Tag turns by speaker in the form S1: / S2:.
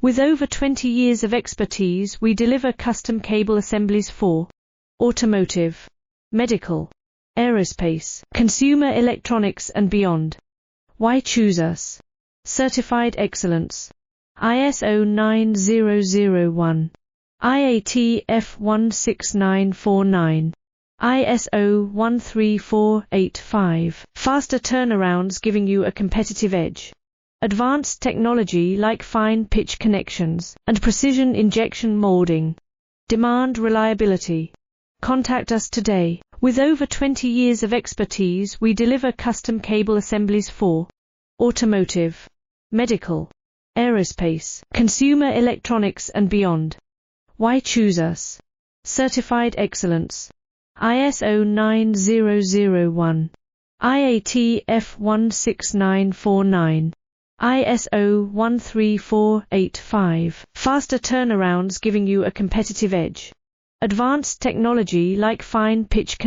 S1: With over 20 years of expertise, we deliver custom cable assemblies for automotive, medical, aerospace, consumer electronics and beyond. Why choose us? Certified excellence. ISO 9001. IAT F16949. ISO 13485. Faster turnarounds giving you a competitive edge. Advanced technology like fine pitch connections and precision injection molding. Demand reliability. Contact us today. With over 20 years of expertise, we deliver custom cable assemblies for automotive, medical, aerospace, consumer electronics and beyond. Why choose us? Certified excellence. ISO 9001. IAT F16949. ISO 13485. Faster turnarounds giving you a competitive edge. Advanced technology like fine pitch